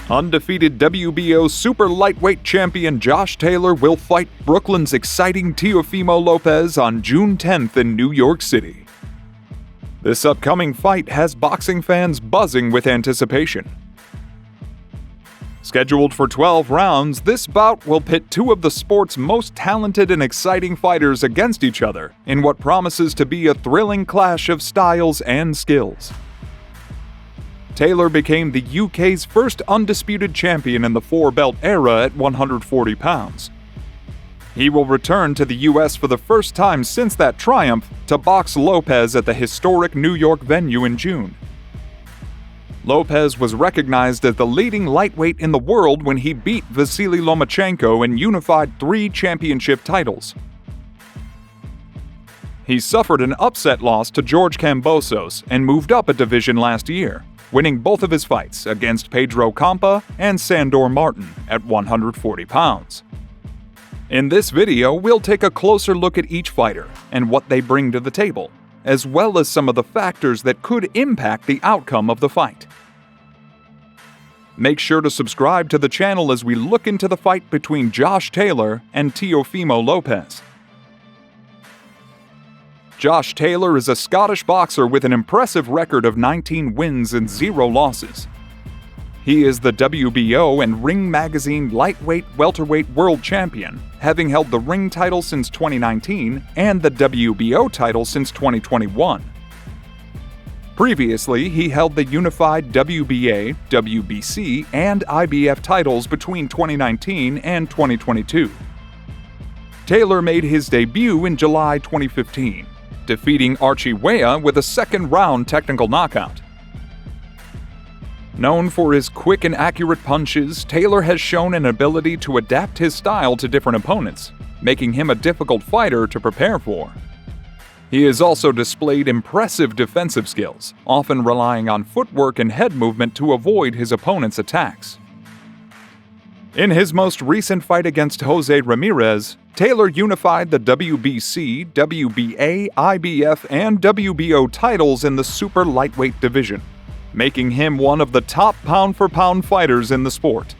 Undefeated WBO super lightweight champion Josh Taylor will fight Brooklyn's exciting Teofimo Lopez on June 10th in New York City. This upcoming fight has boxing fans buzzing with anticipation. Scheduled for 12 rounds, this bout will pit two of the sport's most talented and exciting fighters against each other in what promises to be a thrilling clash of styles and skills. Taylor became the UK's first undisputed champion in the four-belt era at 140 pounds. He will return to the US for the first time since that triumph to box Lopez at the historic New York venue in June. Lopez was recognized as the leading lightweight in the world when he beat Vasily Lomachenko and unified 3 championship titles. He suffered an upset loss to George Kambosos and moved up a division last year, winning both of his fights against Pedro Campa and Sandor Martin at 140 pounds. In this video, we'll take a closer look at each fighter and what they bring to the table, as well as some of the factors that could impact the outcome of the fight. Make sure to subscribe to the channel as we look into the fight between Josh Taylor and Teofimo Lopez. Josh Taylor is a Scottish boxer with an impressive record of 19 wins and 0 losses. He is the WBO and Ring Magazine lightweight welterweight world champion, having held the Ring title since 2019 and the WBO title since 2021. Previously, he held the unified WBA, WBC, and IBF titles between 2019 and 2022. Taylor made his debut in July 2015. Defeating Archie Weah with a second-round technical knockout. Known for his quick and accurate punches, Taylor has shown an ability to adapt his style to different opponents, making him a difficult fighter to prepare for. He has also displayed impressive defensive skills, often relying on footwork and head movement to avoid his opponent's attacks. In his most recent fight against Jose Ramirez, Taylor unified the WBC, WBA, IBF, and WBO titles in the super lightweight division, making him one of the top pound-for-pound fighters in the sport.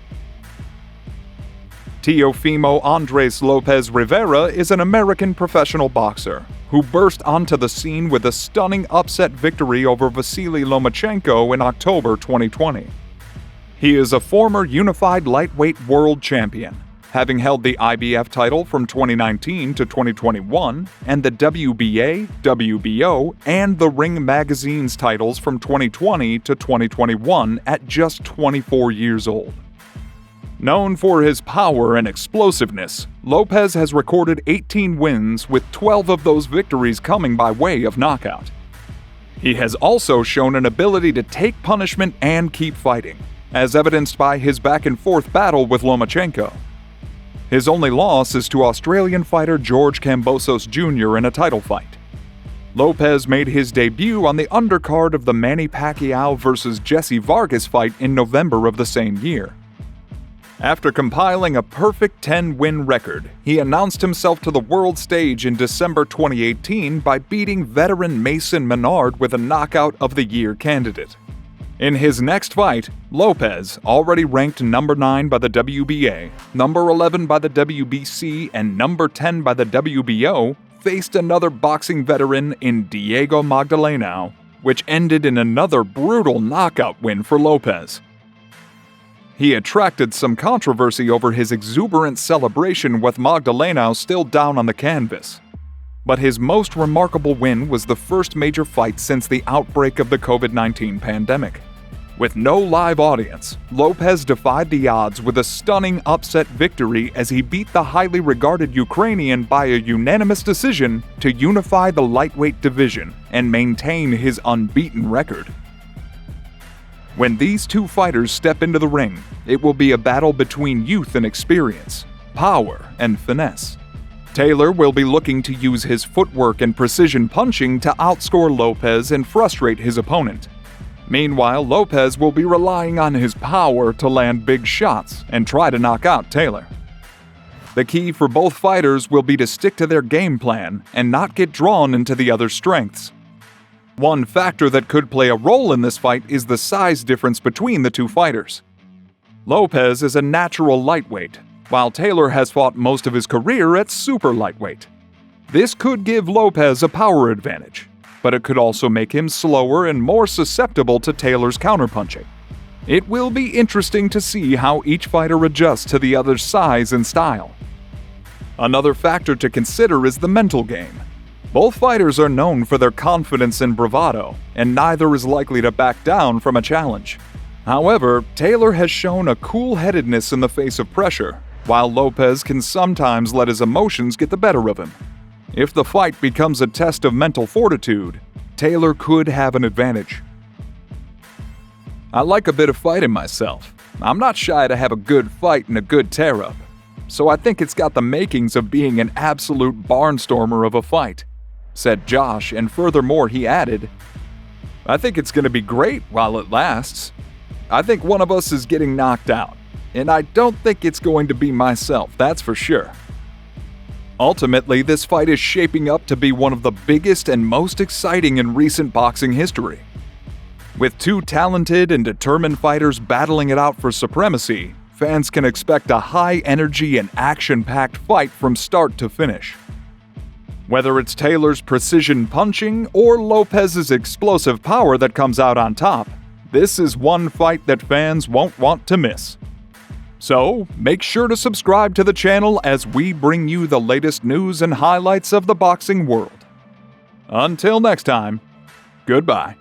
Teofimo Andres Lopez Rivera is an American professional boxer who burst onto the scene with a stunning upset victory over Vasily Lomachenko in October 2020. He is a former unified lightweight world champion, having held the IBF title from 2019 to 2021 and the WBA, WBO, and the Ring Magazine's titles from 2020 to 2021 at just 24 years old. Known for his power and explosiveness, Lopez has recorded 18 wins, with 12 of those victories coming by way of knockout. He has also shown an ability to take punishment and keep fighting, as evidenced by his back-and-forth battle with Lomachenko. His only loss is to Australian fighter George Kambosos Jr. in a title fight. Lopez made his debut on the undercard of the Manny Pacquiao vs. Jesse Vargas fight in November of the same year. After compiling a perfect 10-win record, he announced himself to the world stage in December 2018 by beating veteran Mason Menard with a Knockout of the Year candidate. In his next fight, Lopez, already ranked number 9 by the WBA, number 11 by the WBC, and number 10 by the WBO, faced another boxing veteran in Diego Magdaleno, which ended in another brutal knockout win for Lopez. He attracted some controversy over his exuberant celebration with Magdaleno still down on the canvas. But his most remarkable win was the first major fight since the outbreak of the COVID-19 pandemic. With no live audience, Lopez defied the odds with a stunning upset victory as he beat the highly regarded Ukrainian by a unanimous decision to unify the lightweight division and maintain his unbeaten record. When these two fighters step into the ring, it will be a battle between youth and experience, power and finesse. Taylor will be looking to use his footwork and precision punching to outscore Lopez and frustrate his opponent. Meanwhile, Lopez will be relying on his power to land big shots and try to knock out Taylor. The key for both fighters will be to stick to their game plan and not get drawn into the other's strengths. One factor that could play a role in this fight is the size difference between the two fighters. Lopez is a natural lightweight, while Taylor has fought most of his career at super lightweight. This could give Lopez a power advantage, but it could also make him slower and more susceptible to Taylor's counterpunching. It will be interesting to see how each fighter adjusts to the other's size and style. Another factor to consider is the mental game. Both fighters are known for their confidence and bravado, and neither is likely to back down from a challenge. However, Taylor has shown a cool-headedness in the face of pressure, while Lopez can sometimes let his emotions get the better of him. If the fight becomes a test of mental fortitude, Taylor could have an advantage. I like a bit of fighting myself. I'm not shy to have a good fight and a good tear-up, so I think it's got the makings of being an absolute barnstormer of a fight, said Josh, and furthermore he added, I think it's going to be great while it lasts. I think one of us is getting knocked out, and I don't think it's going to be myself, that's for sure. Ultimately, this fight is shaping up to be one of the biggest and most exciting in recent boxing history. With two talented and determined fighters battling it out for supremacy, fans can expect a high-energy and action-packed fight from start to finish. Whether it's Taylor's precision punching or Lopez's explosive power that comes out on top, this is one fight that fans won't want to miss. So, make sure to subscribe to the channel as we bring you the latest news and highlights of the boxing world. Until next time, goodbye.